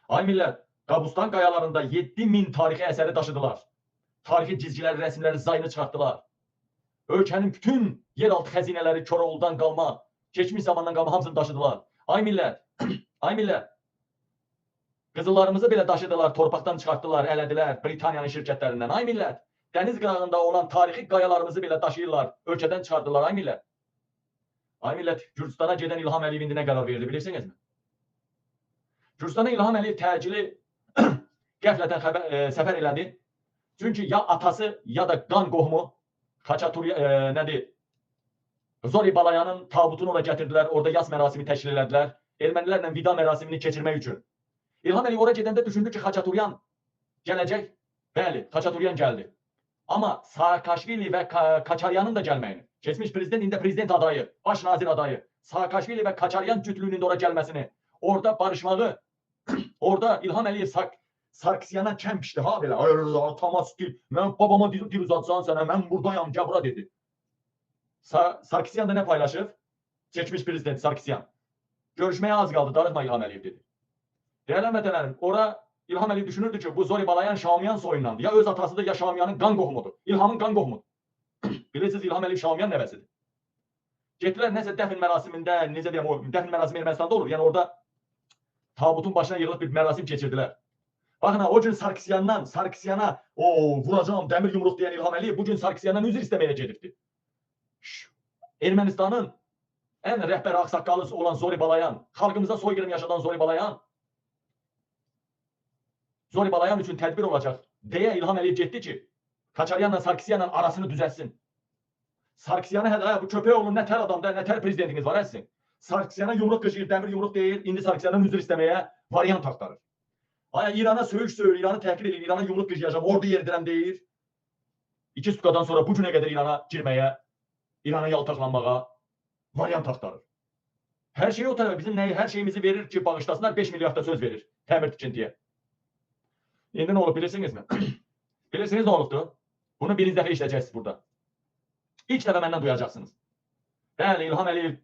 Ay millet, Qabustan qayalarında 7000 tarixi əsəri daşıdılar. Tarixi cizgiləri, rəsmləri, zayını çıxartdılar. Ölkənin bütün yeraltı xəzinələri Koroğludan qalma, geçmiş zamandan qalma hamısını daşıdılar. Ay millet, ay millet. Qızıllarımızı belə daşıdılar, torpaqdan çıxartdılar, elədilər Britaniyanın şirkətlərindən. Ay millet, dəniz qırağında olan tarixi qayalarımızı belə daşıyırlar, ölkədən çıxartdılar. Ay millet. Ay millet, Gürcistana gedən İlham Əliyev indi nə qərar verdi, bilirsinizmi? Gürcistana İlham Əliyev təcili qəflətən səfər elədi. Çünki ya atası ya da qan qohumu nədir? Zori Balayanın tabutunu ora gətirdilər, orada yas mərasimi təşkil elədilər. Ermənilərlə vida mərasimini keçirmək üçün. İlham Əliyev ora gedəndə düşündü ki, Xaçaturyan gələcək. Bəli, Xaçaturyan gəldi. Amma Saakashvili və Kaçaryanın da gəlməyini, keçmiş prezident, indi prezident adayı, baş nazir adayı, Saakashvili və Kaçaryan cütlüğünün də ora gəlməsini, orada barışmağı, orada İlham Əliyev Sarkisyan'a kəmpişdi, ha belə, atama stil, mən babama dil uzatsan sənə, mən buradayam, gəbra dedi. Sarkisyan da nə paylaşıb? Keçmiş prezident Sarkisyan. Görüşməyə az qaldı, darıxma İlham Əliyev dedi. Değerli vətənlərim, ora İlham Əliyev düşünürdü ki, bu Zori Balayan Şamiyan soyundandır. Ya öz atasıdır, ya Şamiyanın qan qohumudur. İlhamın qan qohumudur. Bilirsiniz, İlham Əliyev Şamiyan nəvəsidir. Getdilər nəsə dəfn mərasimində, necə deyəm, o dəfn mərasimi Ermənistanda olur. Yəni orada tabutun başına yığılıb bir mərasim keçirdilər. Baxın, o gün Sarkisyana vuracağım, dəmir yumruq deyən İlham Əliyev bugün Sarkisyandan üzr istəməyə gedibdi. Ermənistanın ən rəhbər ağsaqqalı olan Zori Balayan, xalqımıza soyqırım yaşadan Zori Balayan üçün tədbir olacaq deyə İlham Əliyev getdi ki, Kaçaryanla Sarkisyanla arasını düzəlsin. Sarkisyana hədə, bu köpək oğlu nətər adamda, nətər prezidentiniz var əzsin. Sarkisyana yumruq qışıyır, dəmir yumruq deyir, indi Sarkisyandan üzr istəməyə variant axtarır. İrana söyüş, İranı təhqir edir, İrana yumruq qışıyacaq, ordu yeridirəm deyir. 2 sukadan sonra bu günə qədər İrana girməyə, İrana yaltaqlanmağa variant axtarır. Hər şey o tərəfə, bizim hər şeyimizi verir ki, bağışlasınlar, 5 milyard da söz verir təmir tikintiyə. İndi nə olub, bilirsinizmi? Bilirsiniz nə olubdur? Bunu birinci dəfə işləyəcəksiniz burada. İlk dəfə məndən duyacaqsınız. Bəli, İlham Əliyev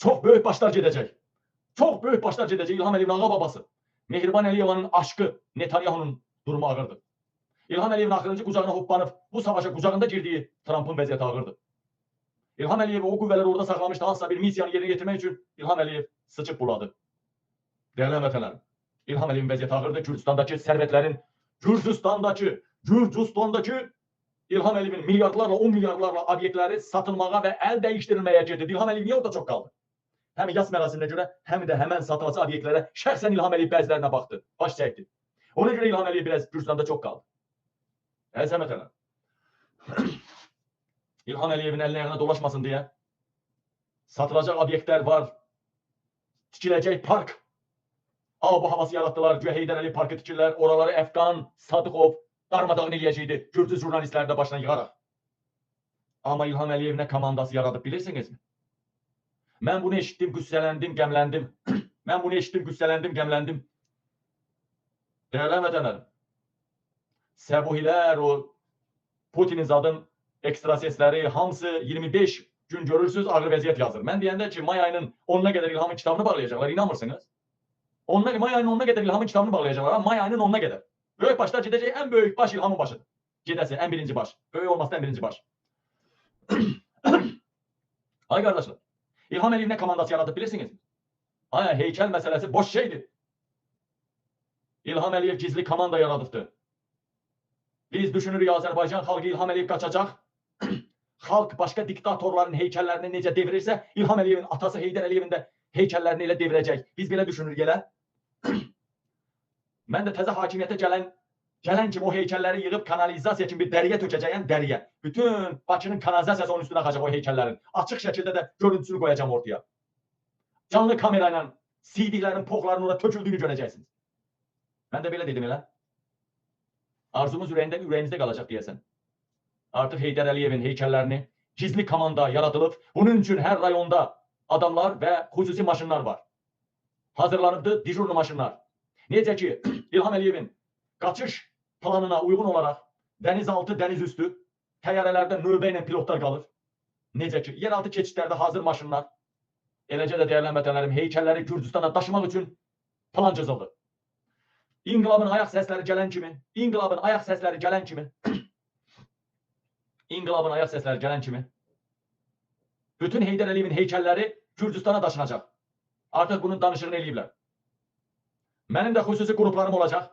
çox böyük başlar gedəcək. Çox böyük başlar gedəcək İlham Əliyevin ağa babası. Mehriban Əliyevanın aşkı, Netanyahunun durumu ağırdır. İlham Əliyevin axırıncı qucağına hoppanıb, bu savaşa qucağında girdiyi Trump'ın vəziyyəti ağırdır. İlham Əliyev o qüvvələri orada saxlamışdı, hansısa bir missiyanı yerinə getirmək üçün İlham Əliyev sıçıb buladı. Değerli vətənlərim, İlham Əliyevin vəziyyəti ağırdır. Gürcistandakı sərvətlərin, Gürcistandakı İlham Əliyevin milyardlarla, 10 milyardlarla obyektləri satılmağa və əl dəyişdirilməyə gedir. İlham Əliyev niyə orada çox qaldı? Həm yas mərasiminə görə, həm də həmən satılacaq obyektlərə şəxsən İlham Əliyev bəzilərinə baxdı, baş çəkdi. Ona görə İlham Əliyev biraz Gürcistanda çox qaldı. Əziz vətənlərim, İlham Əliyevin əlinə ayağına dolaşmasın deyə satılacaq obyektlər var, tikiləcək park, bu havası yaratdılar, güya Heydər Əliyev parkı tikirlər, oraları Əfqan, Sadıqov darmadağın eləyəcəkdi, Gürcü jurnalistləri də başına yığaraq. Amma İlham Əliyev nə komandası yaradıb, bilirsinizmi? Mən bunu eşitdim, qüssələndim, qəmləndim. Mən bunu eşitdim, qüssələndim, qəmləndim. Değerli vətənlərim, Səbuhilər, o Putinin zadın ekstrasesləri, hamısı 25 gün görürsünüz, ağır vəziyyət yazır. Mən deyəndə ki, may ayının 10'una qədər İlhamın kitabını bağlayacaqlar, inanmırsınız? May ayının 10'una qədər İlhamın kitabını bağlayacaqlar, may ayının 10'una qədər. Böyük başlar gedəcək, ən böyük baş İlhamın başıdır. Gedəsin, ən birinci baş. Böyük olmasın, ən birinci baş. Ay qardaşlar, İlham Əliyev nə komandası yaradı, bilirsiniz? Heykəl məsələsi boş şeydir. İlham Əliyev gizli komanda yaradıbdır. Biz düşünürük, Azərbaycan xalqı İlham Əliyev qaçacaq. Xalq başqa diktatorların heykəllərini necə devirirsə, İlham Əliyevin atası Heydər Əliyevin də heykəllərini elə devirəcək. Biz belə düşünürük elə. Mən də təzə hakimiyyətə gələn kimi o heykəlləri yığıb kanalizasiya kimi bir dəriyə tökəcəyəm, dəriyə. Bütün Bakının kanalizasiyası onun üstünə axacaq o heykəllərin. Açıq şəkildə də görüntüsünü qoyacağım ortaya. Canlı kamerayla CD-lərin, poxlarının orada töküldüyünü görəcəksiniz. Mən də belə dedim elə. Arzumuz ürəyinizdə qalacaq deyəsən. Artıq Heydər Əliyevin heykəllərini gizli komanda yaradılıb. Bunun üçün hər rayonda adamlar və xüsusi maşınlar var. Hazırlanıbdır dijurlu maşınlar. Necə ki, İlham Əliyevin qaçış planına uyğun olaraq dənizaltı, dənizüstü təyyarələrdə növbə ilə pilotlar qalır. Necə ki, yeraltı keçidlərdə hazır maşınlar. Eləcə də dəyərli vətənlərim, heykəlləri Gürcistana daşımaq üçün plan cızıldı. İnqilabın ayaq səsləri gələn kimi, inqilabın ayaq səsləri gələn kimi, inqilabın ayaq səsləri gələn kimi, bütün Heydər Əliyevin heykəlləri Gürcüstana daşınacaq. Artıq bunun danışığını eləyiblər. Mənim də xüsusi qruplarım olacaq.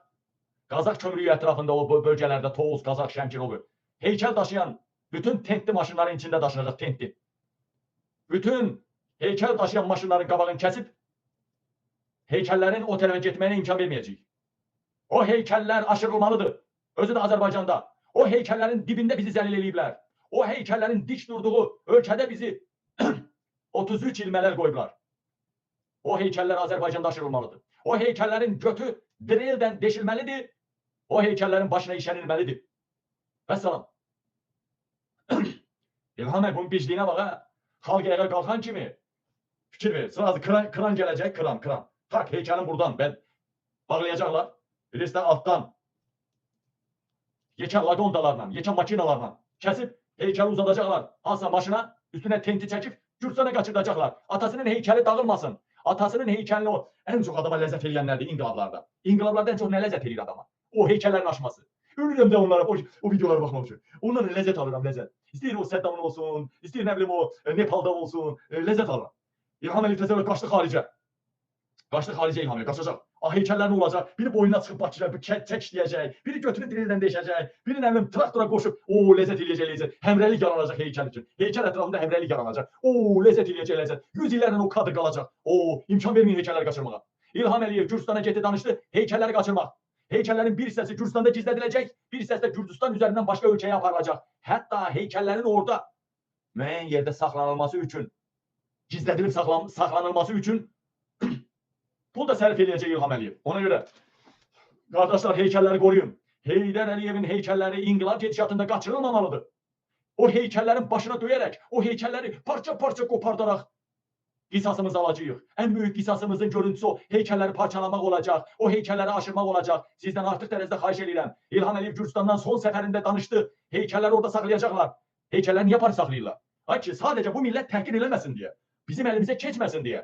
Qazaq kömürlüyü ətrafında o bölgələrdə Tovuz, Qazaq, Şəmkirov. Heykəl daşıyan bütün tentli maşınların içində daşınacaq tentli. Bütün heykəl daşıyan maşınların qabağını kəsib heykəllərin o tərəfə getməyinə imkan verməyəcəyik. O heykəllər aşırılmalıdır. Özü də Azərbaycanda. O heykəllərin dibində bizi zəlil eləyiblər. O heykəllərin dik durduğu ölkədə bizi 33 ilmələr qoyublar. O heykəllər Azərbaycanda aşırılmalıdır. O heykəllərin götü dreldən deşilməlidir. O heykəllərin başına işənilməlidir. Vəssalam. İlham Əliyev bunun bicliyinə bax, ha. Xalq ayağa qalxan kimi fikir verir. Sırası kran gələcək, kran. Tak, heykəlin buradan bağlayacaqlar. Birisi də altdan yekən lagondalarla, yekən makinalarla kəsib heykəli uzadacaqlar. Hansısa maşına üstünə tenti çəkib Gürcüstana qaçırdacaqlar. Atasının heykəli dağılmasın. Atasının heykəlini o ən çox adama ləzzət eləyənlərdir inqilablarda. İnqilablarda ən çox nə ləzzət eləyir adama? O heykəllərin aşması. Ölürüm də onlara, o videolara baxmaq üçün. Ondan ləzzət alıram, ləzzət. İstəyir o Səddamın olsun, istəyir nə bilim o Nepalda olsun, ləzzət alıram. İlham Əliyev təsəvvür qaçdı xaricə. Qaçdı xaricə İlham Əliyev, qaçacaq. Heykəllərin olacaq, biri boynuna çıxıb Bakıya çək işləyəcək, biri götürüb dildən deşəcək, biri nə bilim traktora qoşub, ləzzət eləyəcək. Həmrəlik yaranacaq heykəl üçün. Heykəl ətrafında həmrəlik yaranacaq. Ləzzət eləyəcək, ləzzət. 100 illərlə o kadr qalacaq. İmkan verməyin heykəlləri qaçırmağa. İlham Əliyev Gürcüstana getdi, danışdı, heykəlləri qaçırmaq. Heykəllərin bir hissəsi Gürcüstanda gizlədiləcək, bir hissəsi də Gürcüstan üzərindən başqa ölkəyə aparılacaq. Hətta heykəllərin orada müəyyən yerdə saxlanılması üçün, gizlədilib saxlanılması üçün pul da sərf eləyəcək İlham Əliyev. Ona görə qardaşlar heykəlləri qoruyun. Heydər Əliyevin heykəlləri inqilab gedişatında qaçırılmamalıdır. O heykəllərin başına döyərək, o heykəlləri parça-parça qopardaraq qisasımızı alacağıq. Ən böyük qisasımızın görüntüsü o heykəlləri parçalamaq olacaq, o heykəlləri aşırmaq olacaq. Sizdən artıq dərəcədə xahiş edirəm. İlham Əliyev Gürcüstandan son səfərində danışdı. Heykəlləri orada saxlayacaqlar. Heykəlləri niyə par saxlayırlar? Ay ki, sadəcə bu millət təhqir eləməsin deyə. Bizim əlimizə keçməsin deyə.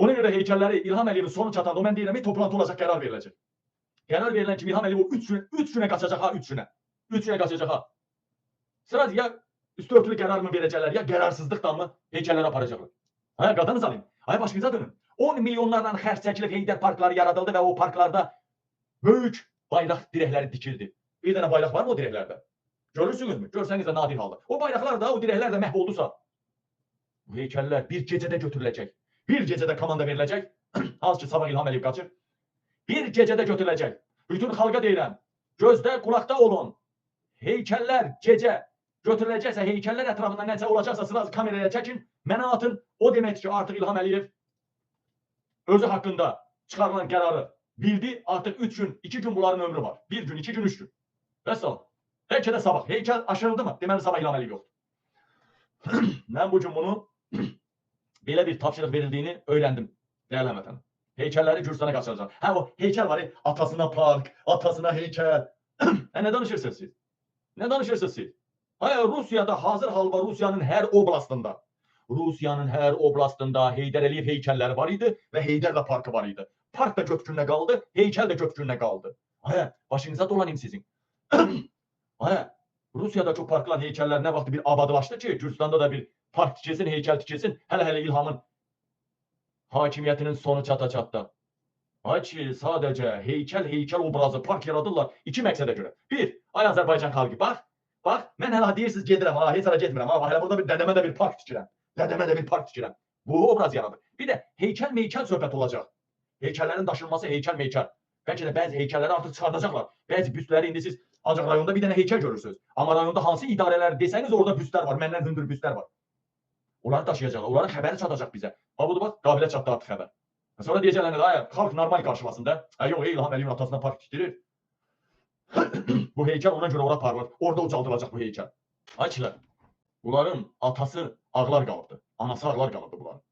Ona görə heykəlləri İlham Əliyevin sonu çatanda, mən deyirəm, toplantı olacaq, qərar veriləcək. Qərar verilən kimi İlham Əliyev o 3 günə qaçacaq ha, 3 günə. 3 günə qaçacaq ha. Sırası ya üstü örtülü qərar mı verəcəklər, ya qərarsızlıqdan mı heykəlləri aparacaqlar. Ay qadınız alayım. Ay başınıza dönün. 10 milyonlarla xərc çəkilib Heydər parkları yaradıldı və o parklarda böyük bayraq dirəkləri dikildi. Bir dənə bayraq var mı o dirəklərdə? Görürsünüzmü? Görsəniz də nadir halda. O bayraqlar da, o dirəklər də məhv oldusa, bu heykəllər bir gecədə götürüləcək. Bir gecədə komanda veriləcək. Az ki sabah İlham Əliyev qaçır. Bir gecədə götürüləcək. Bütün xalqa deyirəm. Gözdə, qulaqda olun. Heykəllər gecə götürüləcəksə, heykəllər ətrafında nəsə olacaqsa sırası kameraya çəkin. Mənə atın. O deməkdir ki, artıq İlham Əliyev özü haqqında çıxarılan qərarı bildi. Artıq 3 gün, 2 gün bunların ömrü var. 1 gün, 2 gün, 3 gün. Vəssalam. Bəlkə də sabah. Heykəl aşırıldı mı? Deməli sabah İlham Əliyev yoxdur. Mən bu gün bunu belə bir tapşırıq verildiyini öyrəndim. Dəyərli vətəndaşlar. Heykəlləri Gürcüstana qaçıracaq. Hə o heykəl var, atasına park, atasına heykəl. Nə danışırsınız siz? Nə danışırsınız siz? Hayır, Rusiyada hazır halda Rusiyanın hər oblastında Heydər Əliyev heykəlləri var idi və Heydərlə parkı var idi. Park da götkünlə qaldı, heykəl də götkünlə qaldı. Hayır, başınıza dolanayım sizin. Hayır, Rusiyada çok parklar, heykəllər nə vaxtı bir abadlaşdı ki, Gürcüstanda da bir park tikilsin, heykəl tikilsin. Hələ İlhamın hakimiyyətinin sonu çata-çatda. Ay ki, sadəcə heykəl obrazı, park yaradırlar iki məqsədə görə. Bir, ay Azərbaycan xalqı, bax, mən hələ deyirsiniz gedirəm, heç ara getmirəm, hələ burada bir dədəmə də bir park tikirəm. Bu obraz yaradır. Bir də heykəl söhbət olacaq. Heykəllərin daşınması, heykəl. Bəlkə də bəzi heykəlləri artıq çıxardacaqlar. Bəzi büstləri indi siz ancaq rayonda bir dənə heykəl görürsünüz. Amma rayonda hansı idarələr desəniz orada büstlər var, məndən hündür büstlər var. Onları daşıyacaqlar, onların xəbəri çatacaq bizə. Budur bax, qabilə çatdı artıq xəbər. Sonra deyəcəklər, ay, xalq normal qarşılasın da. Yox, İlham Əliyevin atasına park tikdirir. Bu heykəl ona görə ora aparılır. Orada ucaldılacaq bu heykəl. Ay kilər, bunların atası ağlar qalıbdı. Anası ağlar qalıbdı bunların.